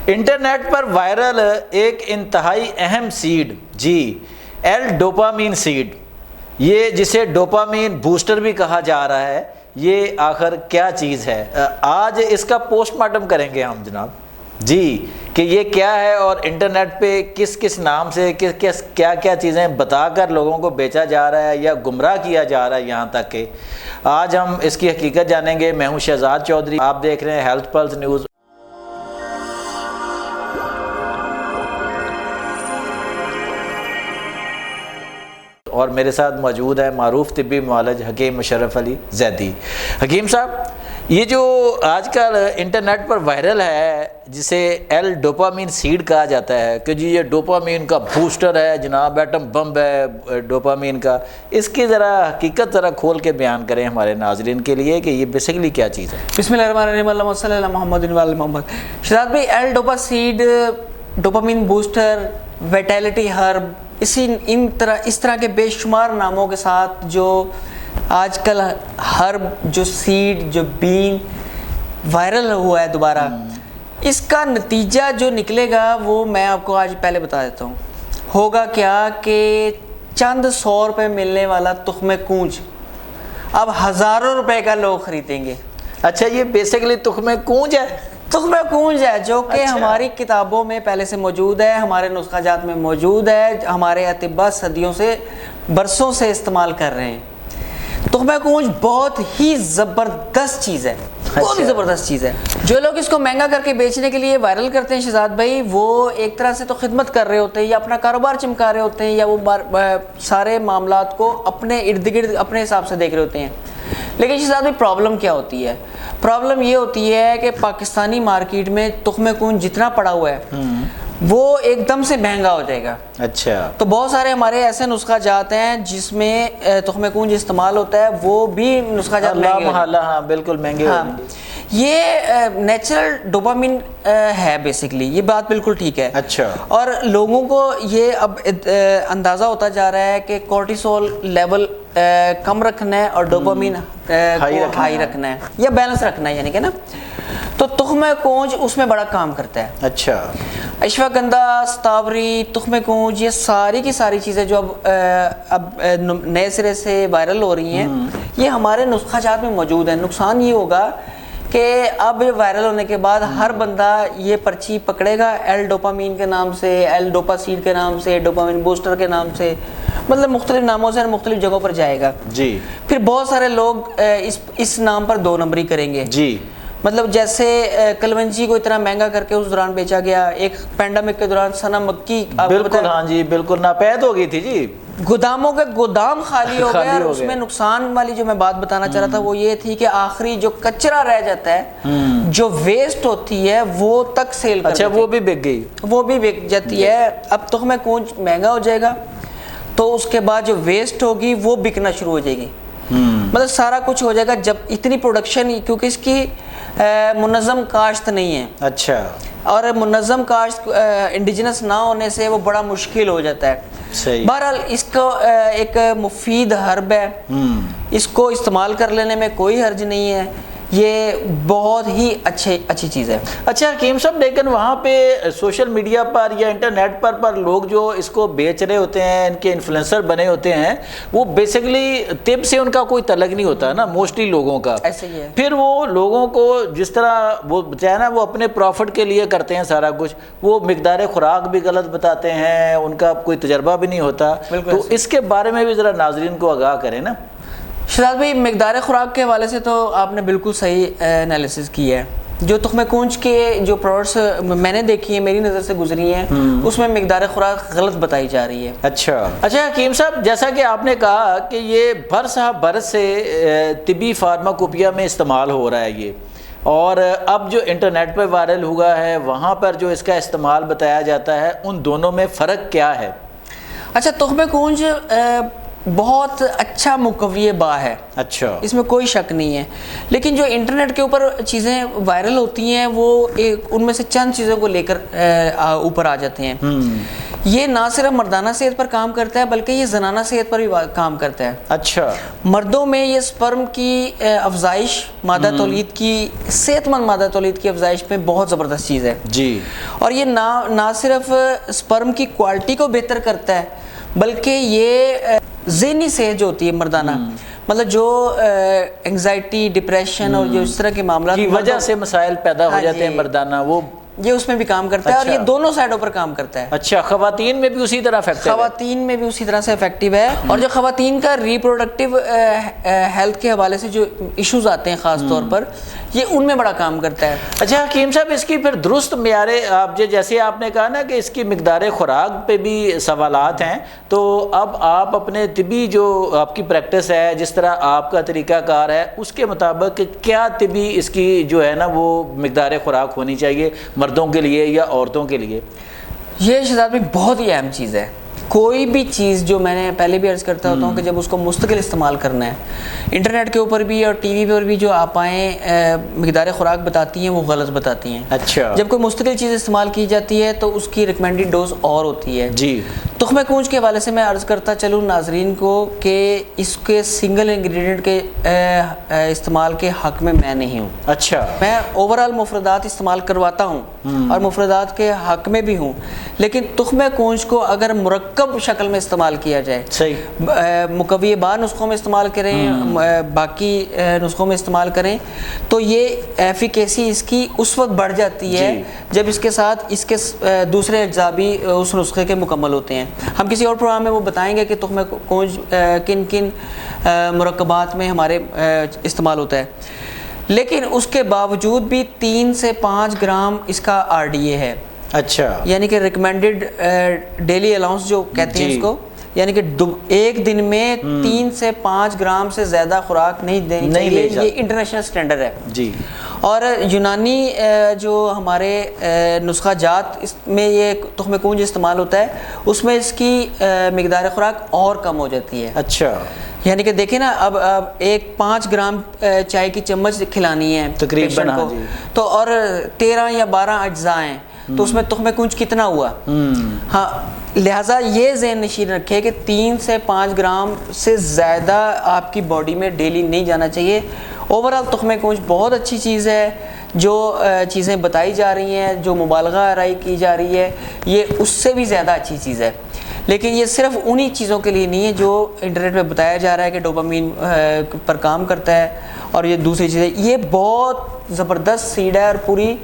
Internet پر viral ایک انتہائی اہم سیڈ، جی ایل ڈوپامین سیڈ، یہ جسے ڈوپامین بوسٹر بھی کہا جا رہا ہے، یہ آخر کیا چیز ہے؟ آج اس کا پوسٹ مارٹم کریں گے ہم جناب، جی کہ یہ کیا ہے اور انٹرنیٹ پہ کس کس نام سے کیا کیا چیزیں بتا کر لوگوں کو بیچا جا رہا ہے یا گمراہ کیا جا رہا ہے، یہاں تک کہ آج ہم اس کی حقیقت جانیں گے۔ میں ہوں شہزاد چودھری، آپ دیکھ رہے ہیں ہیلتھ پلس نیوز۔ اور میرے ساتھ موجود ہے معروف طبی معالج حکیم مشرف علی زیدی۔ حکیم صاحب، یہ جو آج کل انٹرنیٹ پر وائرل ہے جسے ایل ڈوپامین سیڈ کہا جاتا ہے کہ جی یہ ڈوپامین کا بوسٹر ہے جناب، ایٹم بم ہے ڈوپامین کا، اس کی ذرا حقیقت ذرا کھول کے بیان کریں ہمارے ناظرین کے لیے کہ یہ بیسیکلی کیا چیز ہے۔ بسم اللہ الرحمن الرحیم، اللہم صلی علی محمد و علی محمد۔ شہزاد بھائی، L dopa seed, dopamine booster, vitality herb, اس طرح کے بے شمار ناموں کے ساتھ جو آج کل ہرب، جو سیڈ، جو بین وائرل ہوا ہے دوبارہ، اس کا نتیجہ جو نکلے گا وہ میں آپ کو آج پہلے بتا دیتا ہوں۔ ہوگا کیا کہ چند 100 روپے ملنے والا تخم کونج اب ہزاروں روپے کا لوگ خریدیں گے۔ اچھا، یہ بیسیکلی تخم کونج ہے؟ تخم کونج ہے جو کہ ہماری کتابوں میں پہلے سے موجود ہے، ہمارے نسخہ جات میں موجود ہے، ہمارے اطباء صدیوں سے برسوں سے استعمال کر رہے ہیں۔ تخم کونج بہت ہی زبردست چیز ہے، بہت ہی زبردست چیز ہے۔ جو لوگ اس کو مہنگا کر کے بیچنے کے لیے وائرل کرتے ہیں شہزاد بھائی، وہ ایک طرح سے تو خدمت کر رہے ہوتے ہیں یا اپنا کاروبار چمکا رہے ہوتے ہیں، یا وہ سارے معاملات کو اپنے ارد گرد اپنے حساب سے دیکھ رہے ہوتے ہیں۔ لیکن شہزاد بھائی، پرابلم کیا ہوتی ہے؟ پرابلم یہ ہوتی ہے کہ پاکستانی مارکیٹ میں تخم کونج جتنا پڑا ہوا ہے وہ ایک دم سے مہنگا ہو جائے گا۔ اچھا، تو بہت سارے ہمارے ایسے نسخہ جات ہیں جس میں تخم کونج استعمال ہوتا ہے، وہ بھی نسخہ جات اللہ مہنگے محالہ، ہاں بالکل مہنگے ہاں، ہوں گے۔ یہ نیچرل ڈوپامین ہے بیسیکلی، یہ بات بالکل ٹھیک ہے۔ اچھا، اور لوگوں کو یہ اب اندازہ ہوتا جا رہا ہے کہ کورٹیسول لیول کم رکھنا ہے اور ڈوپامین ہائی رکھنا ہے یا بیلنس رکھنا ہے، یعنی کہ نا، تو تخم کونج اس میں بڑا کام کرتا ہے۔ اچھا، اشواگندھا، ستاوری، تخم کونج، یہ ساری کی ساری چیزیں جو اب نئے سرے سے وائرل ہو رہی ہیں، یہ ہمارے نسخہ جات میں موجود ہیں۔ نقصان یہ ہوگا کہ اب وائرل ہونے کے بعد ہر بندہ یہ پرچی پکڑے گا ایل ڈوپامین کے نام سے، ایل ڈوپا سیڈ کے نام سے، ڈوپامین بوسٹر کے نام سے، مطلب مختلف ناموں سے مختلف جگہوں پر جائے گا۔ جی، پھر بہت سارے لوگ اس نام پر 2 نمبری کریں گے۔ جی، مطلب جیسے کلونجی کو اتنا مہنگا کر کے اس دوران بیچا گیا، ایک پینڈیمک کے دوران سنا مکی، بالکل، ہاں جی بالکل ناپید ہو گئی تھی جی، گوداموں کے گودام خالی ہو گئے۔ اور اس میں نقصان والی جو میں بات بتانا چاہ رہا تھا وہ یہ تھی کہ آخری جو کچرا رہ جاتا ہے، جو ویسٹ ہوتی ہے، وہ تک سیل کر، اچھا وہ بھی بک گئی، وہ بھی بک جاتی ہے۔ اب تخم کونج مہنگا ہو جائے گا تو اس کے بعد جو ویسٹ ہوگی وہ بکنا شروع ہو جائے گی، مطلب سارا کچھ ہو جائے گا۔ جب اتنی پروڈکشن، کیونکہ اس کی منظم کاشت نہیں ہے، اچھا، اور منظم کاشت انڈیجنس نہ ہونے سے وہ بڑا مشکل ہو جاتا ہے۔ صحیح، بہرحال اس کو ایک مفید ہرب ہے، اس کو استعمال کر لینے میں کوئی حرج نہیں ہے، یہ بہت ہی اچھی چیز ہے۔ اچھا حکیم صاحب، لیکن وہاں پہ سوشل میڈیا پر یا انٹرنیٹ پر لوگ جو اس کو بیچ رہے ہوتے ہیں، ان کے انفلوئنسر بنے ہوتے ہیں، وہ بیسیکلی طب سے ان کا کوئی تعلق نہیں ہوتا ہے نا موسٹلی لوگوں کا، ایسے ہی ہے۔ پھر وہ لوگوں کو جس طرح وہ چاہے نا وہ اپنے پروفٹ کے لیے کرتے ہیں سارا کچھ، وہ مقدار خوراک بھی غلط بتاتے ہیں، ان کا کوئی تجربہ بھی نہیں ہوتا، تو اس کے بارے میں بھی ذرا ناظرین کو آگاہ کریں نا۔ شہزاد بھائی، مقدار خوراک کے حوالے سے تو آپ نے بالکل صحیح انالیسس کی ہے۔ جو تخم کونج کے جو پروڈکٹس میں نے دیکھی ہیں، میری نظر سے گزری ہیں، اس میں مقدار خوراک غلط بتائی جا رہی ہے۔ اچھا حکیم صاحب، جیسا کہ آپ نے کہا کہ یہ برس سے طبی فارماکوپیا میں استعمال ہو رہا ہے یہ، اور اب جو انٹرنیٹ پہ وائرل ہوا ہے وہاں پر جو اس کا استعمال بتایا جاتا ہے، ان دونوں میں فرق کیا ہے؟ اچھا، تخم کونج بہت اچھا مقوی با ہے، اچھا، اس میں کوئی شک نہیں ہے، لیکن جو انٹرنیٹ کے اوپر چیزیں وائرل ہوتی ہیں وہ ان میں سے چند چیزوں کو لے کر اوپر آ جاتے ہیں۔ یہ نہ صرف مردانہ صحت پر کام کرتا ہے بلکہ یہ زنانہ صحت پر بھی کام کرتا ہے. اچھا. مردوں میں یہ سپرم کی افزائش، مادہ تولید کی، صحت مند مادہ تولید کی افزائش میں بہت زبردست چیز ہے جی. اور یہ نہ صرف سپرم کی کوالٹی کو بہتر کرتا ہے بلکہ یہ ذہنی صحت جو ہوتی ہے مردانہ، مطلب جو انگزائٹی، ڈپریشن اور جو اس طرح کے معاملات کی وجہ سے مسائل پیدا ہو جاتے ہیں مردانہ، وہ یہ اس میں بھی کام کرتا ہے. اور یہ دونوں سائڈوں پر کام کرتا ہے. اچھا. خواتین میں بھی اسی طرح افیکٹو ہے؟ خواتین میں بھی اسی طرح سے افیکٹو ہے. اور جو خواتین کا ریپروڈکٹیو ہیلتھ کے حوالے سے جو ایشوز آتے ہیں خاص طور پر، یہ ان میں بڑا کام کرتا ہے. اچھا حکیم صاحب، اس کی پھر درست معیار، آپ جیسے آپ نے کہا نا کہ اس کی مقدار خوراک پہ بھی سوالات ہیں، تو اب آپ اپنے طبی جو آپ کی پریکٹس ہے، جس طرح آپ کا طریقہ کار ہے، اس کے مطابق کیا طبی اس کی جو ہے نا وہ مقدار خوراک ہونی چاہیے مردوں کے لیے یا عورتوں کے لیے؟ یہ شہزاد بھائی بہت ہی اہم چیز ہے. کوئی بھی چیز جو میں نے پہلے بھی عرض کرتا ہوتا ہوں کہ جب اس کو مستقل استعمال کرنا ہے، انٹرنیٹ کے اوپر بھی اور ٹی وی پر بھی جو آپائیں مقدار خوراک بتاتی ہیں وہ غلط بتاتی ہیں. اچھا. جب کوئی مستقل چیز استعمال کی جاتی ہے تو اس کی ریکمینڈڈ ڈوز اور ہوتی ہے. جی. تخمہ کونج کے حوالے سے میں عرض کرتا چلوں ناظرین کو کہ اس کے سنگل انگریڈینٹ کے استعمال کے حق میں میں نہیں ہوں. اچھا. میں اوورال مفردات استعمال کرواتا ہوں اور مفردات کے حق میں بھی ہوں، لیکن تخمہ کونج کو اگر مرکب شکل میں استعمال کیا جائے، صحیح، مکوی بار نسخوں میں استعمال کریں، باقی نسخوں میں استعمال کریں، تو یہ ایفیکیسی اس کی اس وقت بڑھ جاتی ہے جب اس کے ساتھ اس کے دوسرے اجزاء بھی اس نسخے کے مکمل ہوتے ہیں. ہم کسی اور پروگرام میں وہ بتائیں گے کہ تخمہ کونج کن کن مرکبات میں ہمارے استعمال ہوتا ہے. لیکن اس کے باوجود بھی 3 سے 5 گرام اس کا RDA ہے. اچھا. یعنی کہ ریکمینڈڈ ڈیلی الاؤنس جو کہتے ہیں اس کو، یعنی کہ ایک دن میں 3 سے 5 گرام سے زیادہ خوراک نہیں دینی چاہیے. یہ انٹرنیشنل سٹینڈرڈ ہے. جی. اور یونانی جو ہمارے نسخہ جات اس میں یہ تخمہ کونج استعمال ہوتا ہے، اس میں اس کی مقدار خوراک اور کم ہو جاتی ہے. اچھا. یعنی کہ دیکھیں نا، اب 5 گرام چائے کی چمچ کھلانی ہے تقریباً کو، تو اور 13 یا 12 اجزاء ہیں، تو اس میں تخمہ کونج کتنا ہوا؟ ہاں، لہٰذا یہ ذہن نشین رکھے کہ 3 سے 5 گرام سے زیادہ آپ کی باڈی میں ڈیلی نہیں جانا چاہیے. اوورال تخمہ کونج بہت اچھی چیز ہے. جو چیزیں بتائی جا رہی ہیں، جو مبالغہ آرائی کی جا رہی ہے، یہ اس سے بھی زیادہ اچھی چیز ہے. لیکن یہ صرف انہی چیزوں کے لیے نہیں ہے جو انٹرنیٹ پہ بتایا جا رہا ہے کہ ڈوپامین پر کام کرتا ہے اور یہ دوسری چیزیں. یہ بہت زبردست سیڈ ہے اور پوری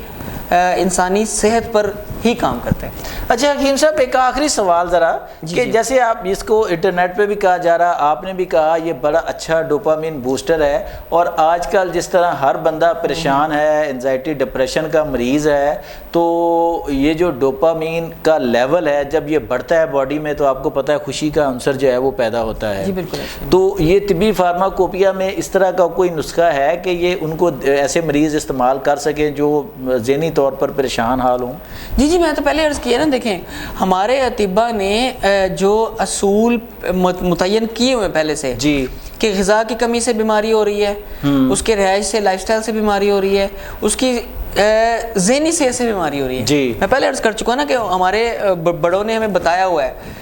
انسانی صحت پر ہی کام کرتا ہے. اچھا حکیم صاحب، ایک آخری سوال ذرا کہ جیسے آپ اس کو انٹرنیٹ پہ بھی کہا جا رہا، آپ نے بھی کہا یہ بڑا اچھا ڈوپامین بوسٹر ہے، اور آج کل جس طرح ہر بندہ پریشان ہے، انزائٹی ڈپریشن کا مریض ہے، تو یہ جو ڈوپامین کا لیول ہے جب یہ بڑھتا ہے باڈی میں تو آپ کو پتہ ہے خوشی کا عنصر جو ہے وہ پیدا ہوتا ہے. جی بالکل. تو یہ طبی فارماکوپیا میں اس طرح کا کوئی نسخہ ہے کہ یہ ان کو ایسے مریض استعمال کر سکیں جو ذہنی طور پر پریشان حال ہوں؟ جی میں تو پہلے عرض کیا نا، دیکھیں ہمارے اطباء نے جو اصول متعین کیے ہوئے پہلے سے، جی، کہ غذا کی کمی سے بیماری ہو رہی ہے، اس کے رہائش سے، لائف سٹائل سے بیماری ہو رہی ہے، اس کی ذہنی صحت سے بیماری ہو رہی ہے. جی میں پہلے عرض کر چکا نا کہ ہمارے بڑوں نے ہمیں بتایا ہوا ہے.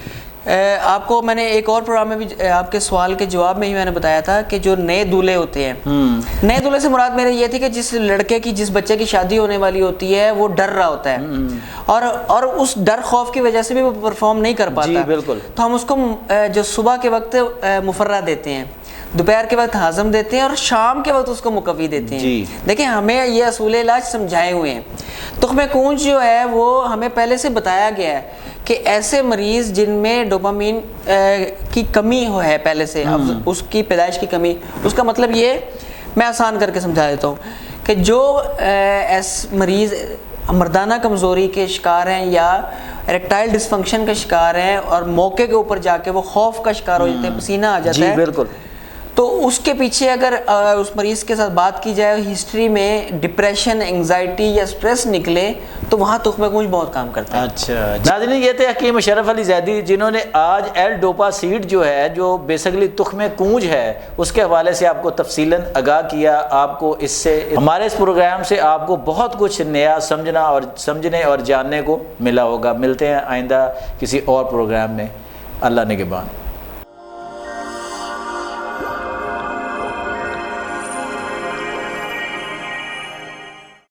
آپ کو میں نے ایک اور پروگرام میں بھی آپ کے سوال کے جواب میں ہی میں نے بتایا تھا کہ جو نئے دولہے ہوتے ہیں، نئے دولہے سے مراد میرے یہ تھی کہ جس لڑکے کی، جس بچے کی شادی ہونے والی ہوتی ہے وہ ڈر رہا ہوتا ہے اور اس ڈر خوف کی وجہ سے بھی وہ پرفارم نہیں کر پاتا. بالکل. تو ہم اس کو جو صبح کے وقت مفرہ دیتے ہیں، دوپہر کے وقت ہاضم دیتے ہیں اور شام کے وقت اس کو مقوی دیتے ہیں. دیکھیں ہمیں یہ اصول علاج سمجھائے ہوئے ہیں. تخمہ کونج جو ہے وہ ہمیں پہلے سے بتایا گیا ہے کہ ایسے مریض جن میں ڈوپامین کی کمی ہے پہلے سے، اس کی پیدائش کی کمی، اس کا مطلب یہ میں آسان کر کے سمجھا دیتا ہوں کہ جو مریض مردانہ کمزوری کے شکار ہیں یا اریکٹائل ڈسفنکشن کا شکار ہیں اور موقع کے اوپر جا کے وہ خوف کا شکار ہو جاتے ہیں، پسینہ آ جاتا ہے، بالکل، تو اس کے پیچھے اگر اس مریض کے ساتھ بات کی جائے ہسٹری میں ڈپریشن، انگزائٹی یا سٹریس نکلے تو وہاں تخمہ کونج بہت کام کرتا ہے۔ اچھا ناظرین، یہ تھے حکیم اشرف علی زیدی جنہوں نے آج ایل ڈوپا سیڈ جو ہے جو بیسیکلی تخمہ کونج ہے اس کے حوالے سے آپ کو تفصیلاً آگاہ کیا۔ آپ کو اس سے ہمارے اس پروگرام سے آپ کو بہت کچھ نیا سمجھنے اور جاننے کو ملا ہوگا۔ ملتے ہیں آئندہ کسی اور پروگرام میں۔ اللہ نگہبان۔